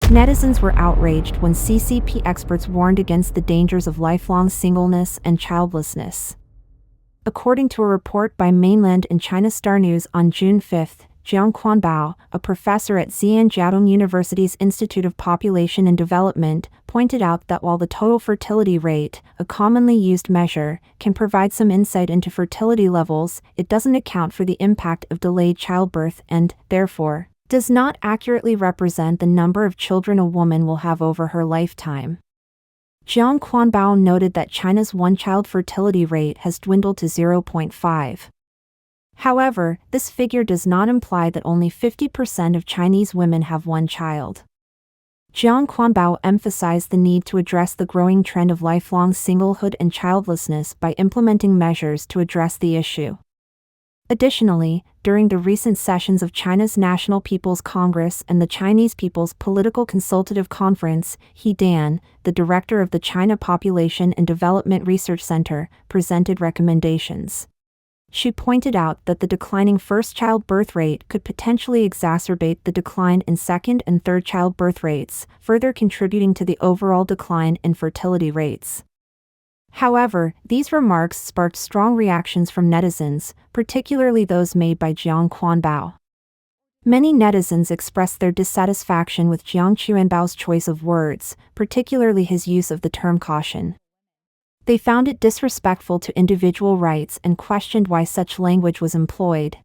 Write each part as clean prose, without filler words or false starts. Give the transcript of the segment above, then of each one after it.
Netizens were outraged when CCP experts warned against the dangers of lifelong singleness and childlessness. According to a report by Mainland and China Star News on June 5, Jiang Quanbao, a professor at Zhejiang University's Institute of Population and Development, pointed out that while the total fertility rate, a commonly used measure, can provide some insight into fertility levels, it doesn't account for the impact of delayed childbirth and, therefore, does not accurately represent the number of children a woman will have over her lifetime. Jiang Quanbao noted that China's one-child fertility rate has dwindled to 0.5. However, this figure does not imply that only 50% of Chinese women have one child. Jiang Quanbao emphasized the need to address the growing trend of lifelong singlehood and childlessness by implementing measures to address the issue. Additionally, during the recent sessions of China's National People's Congress and the Chinese People's Political Consultative Conference, He Dan, the director of the China Population and Development Research Center, presented recommendations. She pointed out that the declining first-child birth rate could potentially exacerbate the decline in second and third-child birth rates, further contributing to the overall decline in fertility rates. However, these remarks sparked strong reactions from netizens, particularly those made by Jiang Quanbao. Many netizens expressed their dissatisfaction with Jiang Quanbao's choice of words, particularly his use of the term caution. They found it disrespectful to individual rights and questioned why such language was employed.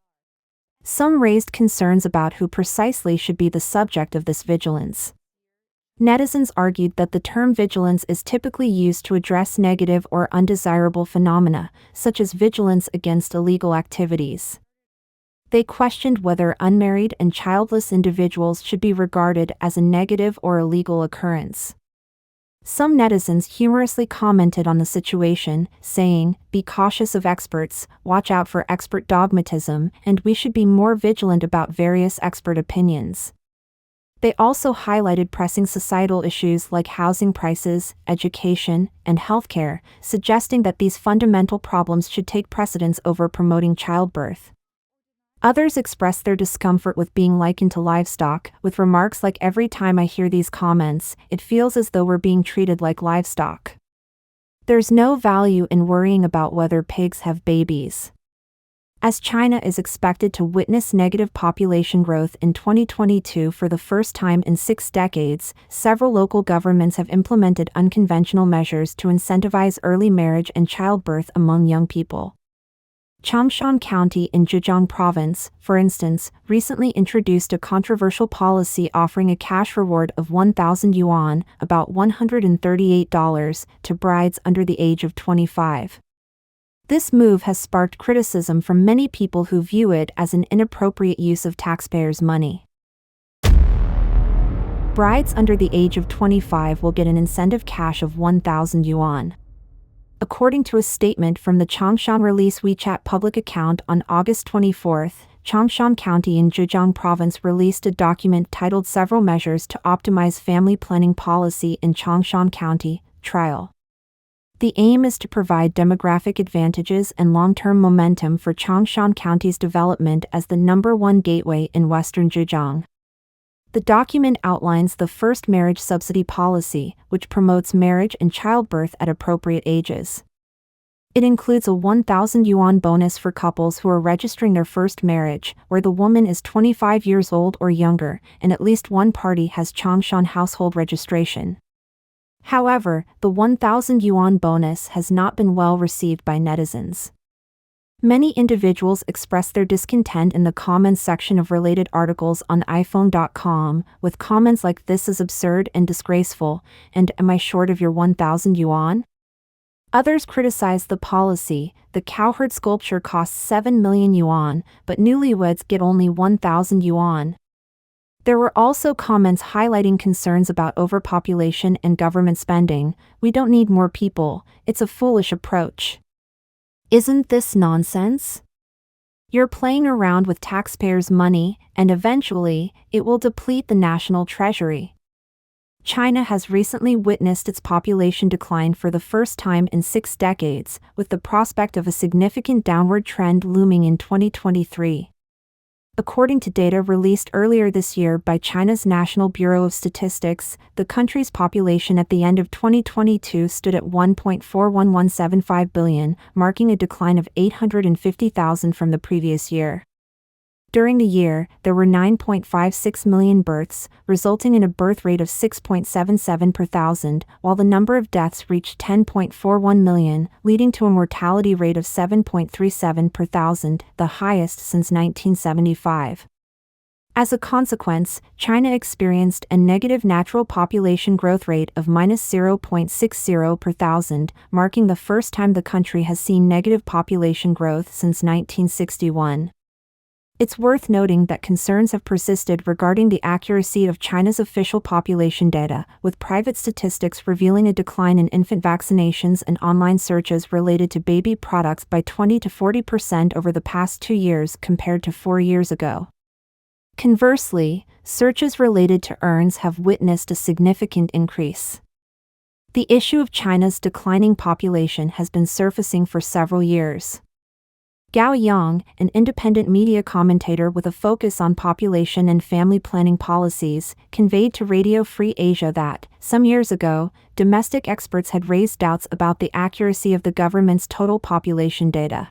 Some raised concerns about who precisely should be the subject of this vigilance. Netizens argued that the term vigilance is typically used to address negative or undesirable phenomena, such as vigilance against illegal activities. They questioned whether unmarried and childless individuals should be regarded as a negative or illegal occurrence. Some netizens humorously commented on the situation, saying, "Be cautious of experts, watch out for expert dogmatism, and we should be more vigilant about various expert opinions." They also highlighted pressing societal issues like housing prices, education, and healthcare, suggesting that these fundamental problems should take precedence over promoting childbirth. Others expressed their discomfort with being likened to livestock, with remarks like, "Every time I hear these comments, it feels as though we're being treated like livestock. There's no value in worrying about whether pigs have babies." As China is expected to witness negative population growth in 2022 for the first time in 6 decades, several local governments have implemented unconventional measures to incentivize early marriage and childbirth among young people. Changshan County in Zhejiang Province, for instance, recently introduced a controversial policy offering a cash reward of 1,000 yuan, about $138, to brides under the age of 25. This move has sparked criticism from many people who view it as an inappropriate use of taxpayers' money. Brides under the age of 25 will get an incentive cash of 1,000 yuan. According to a statement from the Changshan Release WeChat public account on August 24, Changshan County in Zhejiang Province released a document titled Several Measures to Optimize Family Planning Policy in Changshan County, Trial. The aim is to provide demographic advantages and long-term momentum for Changshan County's development as the #1 gateway in western Zhejiang. The document outlines the first marriage subsidy policy, which promotes marriage and childbirth at appropriate ages. It includes a 1,000 yuan bonus for couples who are registering their first marriage, where the woman is 25 years old or younger, and at least one party has Changshan household registration. However, the 1,000 yuan bonus has not been well received by netizens. Many individuals expressed their discontent in the comments section of related articles on iPhone.com, with comments like, "This is absurd and disgraceful," and "Am I short of your 1,000 yuan?" Others criticized the policy. The cowherd sculpture costs 7 million yuan, but newlyweds get only 1,000 yuan. There were also comments highlighting concerns about overpopulation and government spending. "We don't need more people, it's a foolish approach. Isn't this nonsense? You're playing around with taxpayers' money, and eventually, it will deplete the national treasury." China has recently witnessed its population decline for the first time in 6 decades, with the prospect of a significant downward trend looming in 2023. According to data released earlier this year by China's National Bureau of Statistics, the country's population at the end of 2022 stood at 1.41175 billion, marking a decline of 850,000 from the previous year. During the year, there were 9.56 million births, resulting in a birth rate of 6.77 per thousand, while the number of deaths reached 10.41 million, leading to a mortality rate of 7.37 per thousand, the highest since 1975. As a consequence, China experienced a negative natural population growth rate of -0.60 per thousand, marking the first time the country has seen negative population growth since 1961. It's worth noting that concerns have persisted regarding the accuracy of China's official population data, with private statistics revealing a decline in infant vaccinations and online searches related to baby products by 20 to 40% over the past 2 years compared to 4 years ago. Conversely, searches related to urns have witnessed a significant increase. The issue of China's declining population has been surfacing for several years. Gao Yang, an independent media commentator with a focus on population and family planning policies, conveyed to Radio Free Asia that, some years ago, domestic experts had raised doubts about the accuracy of the government's total population data.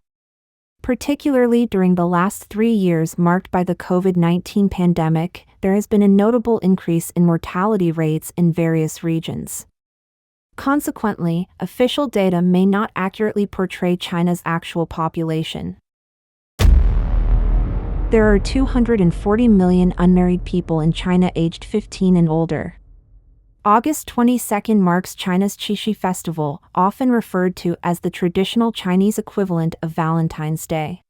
Particularly during the last 3 years marked by the COVID-19 pandemic, there has been a notable increase in mortality rates in various regions. Consequently, official data may not accurately portray China's actual population. There are 240 million unmarried people in China aged 15 and older. August 22 marks China's Qixi Festival, often referred to as the traditional Chinese equivalent of Valentine's Day.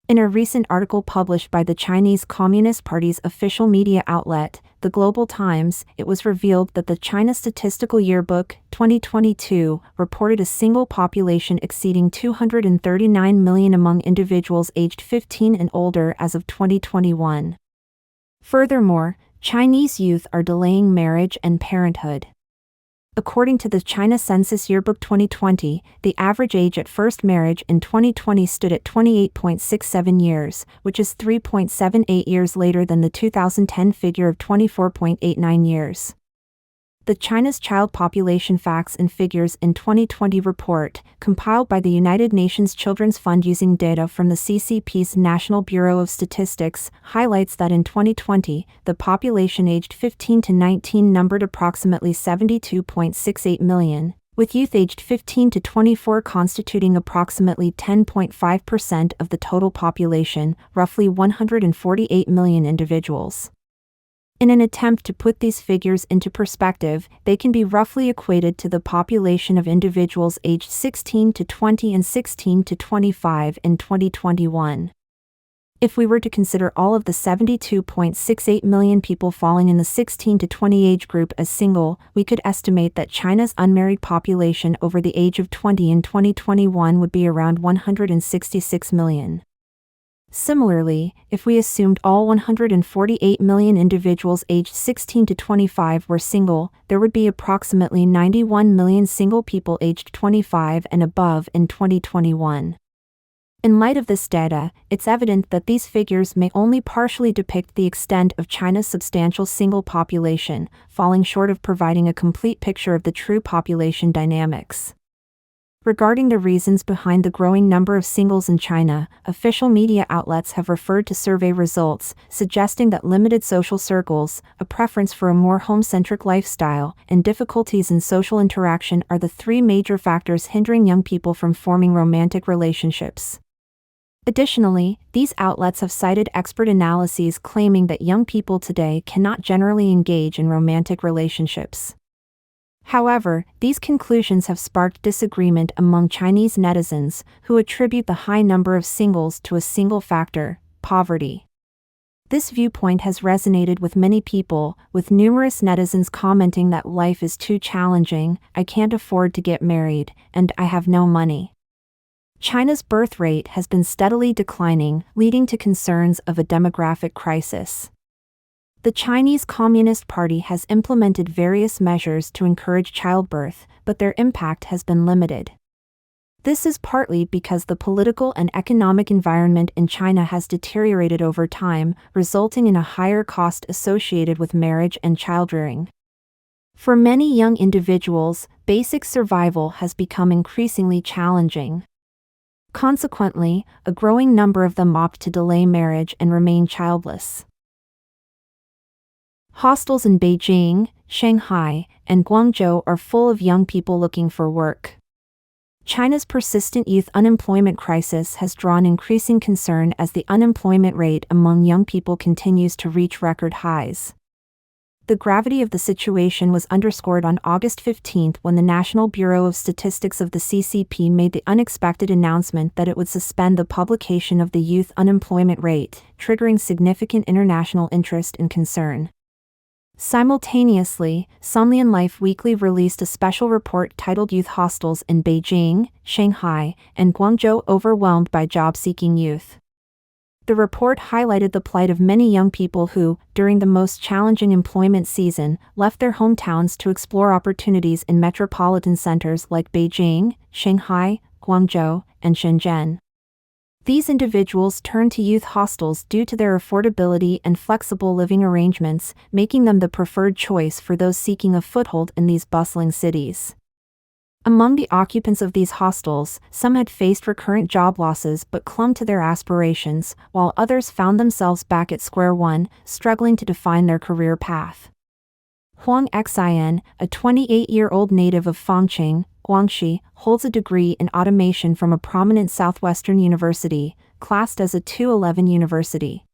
In a recent article published by the Chinese Communist Party's official media outlet, The Global Times, it was revealed that the China Statistical Yearbook, 2022, reported a single population exceeding 239 million among individuals aged 15 and older as of 2021. Furthermore, Chinese youth are delaying marriage and parenthood. According to the China Census Yearbook 2020, the average age at first marriage in 2020 stood at 28.67 years, which is 3.78 years later than the 2010 figure of 24.89 years. The China's Child Population Facts and Figures in 2020 report, compiled by the United Nations Children's Fund using data from the CCP's National Bureau of Statistics, highlights that in 2020, the population aged 15 to 19 numbered approximately 72.68 million, with youth aged 15 to 24 constituting approximately 10.5% of the total population, roughly 148 million individuals. In an attempt to put these figures into perspective, they can be roughly equated to the population of individuals aged 16 to 20 and 16 to 25 in 2021. If we were to consider all of the 72.68 million people falling in the 16 to 20 age group as single, we could estimate that China's unmarried population over the age of 20 in 2021 would be around 166 million. Similarly, if we assumed all 148 million individuals aged 16 to 25 were single, there would be approximately 91 million single people aged 25 and above in 2021. In light of this data, it's evident that these figures may only partially depict the extent of China's substantial single population, falling short of providing a complete picture of the true population dynamics. Regarding the reasons behind the growing number of singles in China, official media outlets have referred to survey results, suggesting that limited social circles, a preference for a more home-centric lifestyle, and difficulties in social interaction are the 3 major factors hindering young people from forming romantic relationships. Additionally, these outlets have cited expert analyses claiming that young people today cannot generally engage in romantic relationships. However, these conclusions have sparked disagreement among Chinese netizens, who attribute the high number of singles to a single factor: poverty. This viewpoint has resonated with many people, with numerous netizens commenting that life is too challenging, I can't afford to get married, and I have no money. China's birth rate has been steadily declining, leading to concerns of a demographic crisis. The Chinese Communist Party has implemented various measures to encourage childbirth, but their impact has been limited. This is partly because the political and economic environment in China has deteriorated over time, resulting in a higher cost associated with marriage and childrearing. For many young individuals, basic survival has become increasingly challenging. Consequently, a growing number of them opt to delay marriage and remain childless. Hostels in Beijing, Shanghai, and Guangzhou are full of young people looking for work. China's persistent youth unemployment crisis has drawn increasing concern as the unemployment rate among young people continues to reach record highs. The gravity of the situation was underscored on August 15 when the National Bureau of Statistics of the CCP made the unexpected announcement that it would suspend the publication of the youth unemployment rate, triggering significant international interest and concern. Simultaneously, Sunlian Life Weekly released a special report titled Youth Hostels in Beijing, Shanghai, and Guangzhou Overwhelmed by Job-Seeking Youth. The report highlighted the plight of many young people who, during the most challenging employment season, left their hometowns to explore opportunities in metropolitan centers like Beijing, Shanghai, Guangzhou, and Shenzhen. These individuals turn to youth hostels due to their affordability and flexible living arrangements, making them the preferred choice for those seeking a foothold in these bustling cities. Among the occupants of these hostels, some had faced recurrent job losses but clung to their aspirations, while others found themselves back at square one, struggling to define their career path. Huang Xin, a 28-year-old native of Fangcheng, Guangxi, holds a degree in automation from a prominent Southwestern university, classed as a 211 university.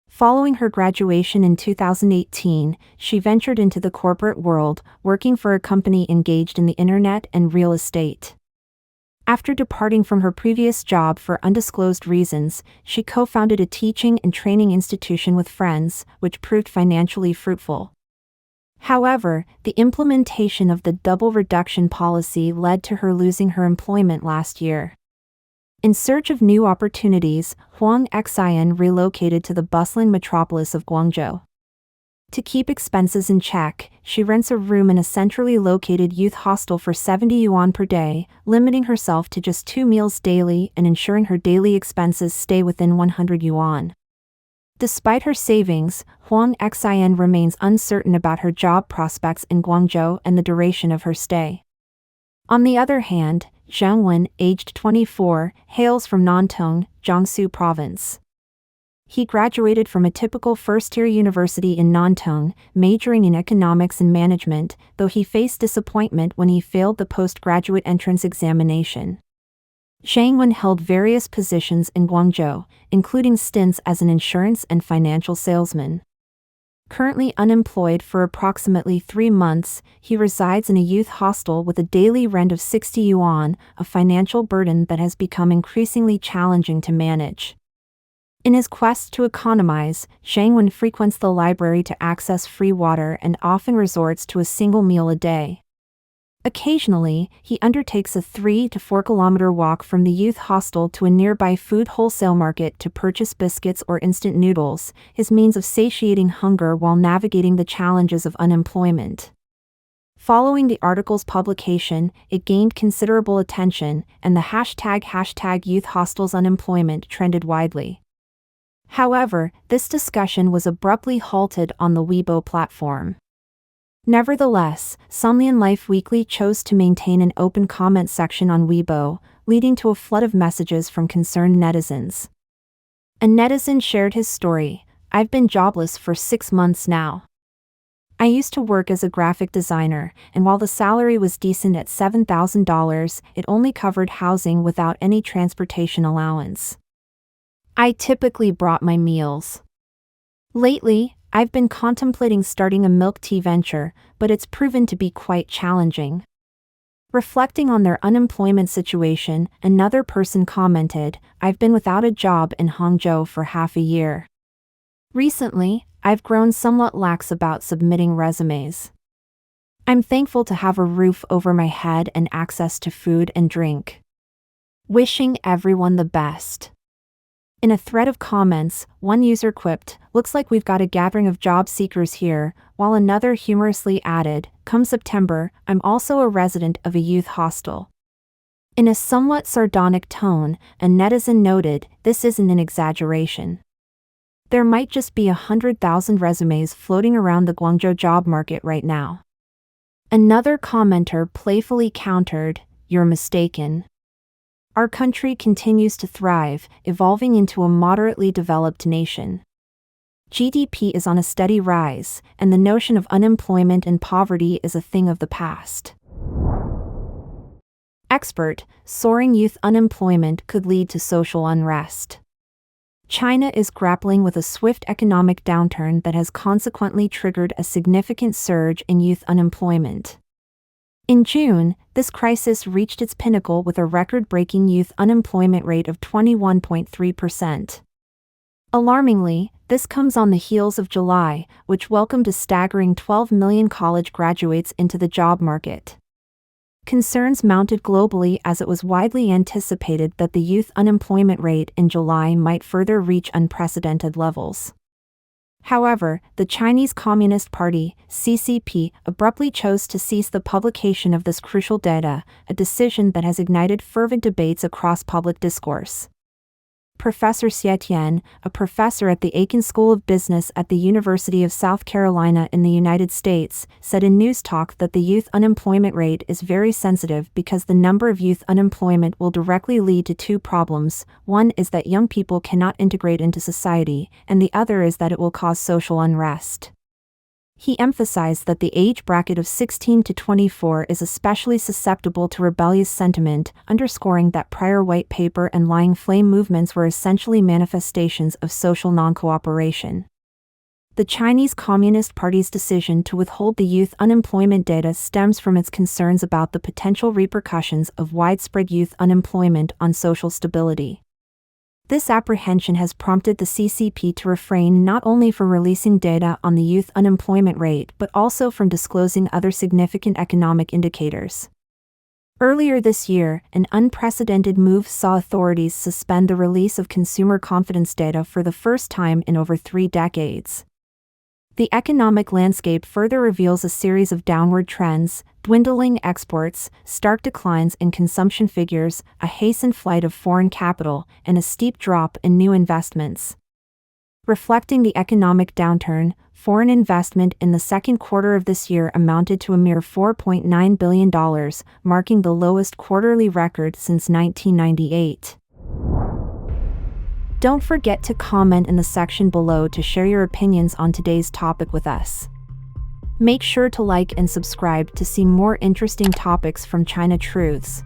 Following her graduation in 2018, she ventured into the corporate world, working for a company engaged in the internet and real estate. After departing from her previous job for undisclosed reasons, she co-founded a teaching and training institution with friends, which proved financially fruitful. However, the implementation of the double reduction policy led to her losing her employment last year. In search of new opportunities, Huang Xin relocated to the bustling metropolis of Guangzhou. To keep expenses in check, she rents a room in a centrally located youth hostel for 70 yuan per day, limiting herself to just 2 meals daily and ensuring her daily expenses stay within 100 yuan. Despite her savings, Huang Xin remains uncertain about her job prospects in Guangzhou and the duration of her stay. On the other hand, Zhang Wen, aged 24, hails from Nantong, Jiangsu Province. He graduated from a typical first-tier university in Nantong, majoring in economics and management, though he faced disappointment when he failed the postgraduate entrance examination. Zhang Wen held various positions in Guangzhou, including stints as an insurance and financial salesman. Currently unemployed for approximately 3 months, he resides in a youth hostel with a daily rent of 60 yuan, a financial burden that has become increasingly challenging to manage. In his quest to economize, Zhang Wen frequents the library to access free water and often resorts to a single meal a day. Occasionally, he undertakes a 3 to 4 kilometer walk from the youth hostel to a nearby food wholesale market to purchase biscuits or instant noodles, his means of satiating hunger while navigating the challenges of unemployment. Following the article's publication, it gained considerable attention, and the hashtag youth hostels unemployment trended widely. However, this discussion was abruptly halted on the Weibo platform. Nevertheless, Sunlian Life Weekly chose to maintain an open comment section on Weibo, leading to a flood of messages from concerned netizens. A netizen shared his story: "I've been jobless for 6 months now. I used to work as a graphic designer, and while the salary was decent at $7,000, it only covered housing without any transportation allowance. I typically brought my meals. Lately, I've been contemplating starting a milk tea venture, but it's proven to be quite challenging." Reflecting on their unemployment situation, another person commented, "I've been without a job in Hangzhou for half a year. Recently, I've grown somewhat lax about submitting resumes. I'm thankful to have a roof over my head and access to food and drink. Wishing everyone the best." In a thread of comments, one user quipped, "Looks like we've got a gathering of job seekers here," while another humorously added, "Come September, I'm also a resident of a youth hostel." In a somewhat sardonic tone, a netizen noted, "This isn't an exaggeration. There might just be 100,000 resumes floating around the Guangzhou job market right now." Another commenter playfully countered, "You're mistaken. Our country continues to thrive, evolving into a moderately developed nation. GDP is on a steady rise, and the notion of unemployment and poverty is a thing of the past." Expert, soaring youth unemployment could lead to social unrest. China is grappling with a swift economic downturn that has consequently triggered a significant surge in youth unemployment. In June, this crisis reached its pinnacle with a record-breaking youth unemployment rate of 21.3%. Alarmingly, this comes on the heels of July, which welcomed a staggering 12 million college graduates into the job market. Concerns mounted globally as it was widely anticipated that the youth unemployment rate in July might further reach unprecedented levels. However, the Chinese Communist Party, CCP, abruptly chose to cease the publication of this crucial data, a decision that has ignited fervent debates across public discourse. Professor Xie Tian, a professor at the Aiken School of Business at the University of South Carolina in the United States, said in News Talk that the youth unemployment rate is very sensitive because the number of youth unemployment will directly lead to two problems. One is that young people cannot integrate into society, and the other is that it will cause social unrest. He emphasized that the age bracket of 16 to 24 is especially susceptible to rebellious sentiment, underscoring that prior white paper and lying flame movements were essentially manifestations of social non-cooperation. The Chinese Communist Party's decision to withhold the youth unemployment data stems from its concerns about the potential repercussions of widespread youth unemployment on social stability. This apprehension has prompted the CCP to refrain not only from releasing data on the youth unemployment rate but also from disclosing other significant economic indicators. Earlier this year, an unprecedented move saw authorities suspend the release of consumer confidence data for the first time in over 3 decades. The economic landscape further reveals a series of downward trends: dwindling exports, stark declines in consumption figures, a hastened flight of foreign capital, and a steep drop in new investments. Reflecting the economic downturn, foreign investment in the second quarter of this year amounted to a mere $4.9 billion, marking the lowest quarterly record since 1998. Don't forget to comment in the section below to share your opinions on today's topic with us. Make sure to like and subscribe to see more interesting topics from China Truths.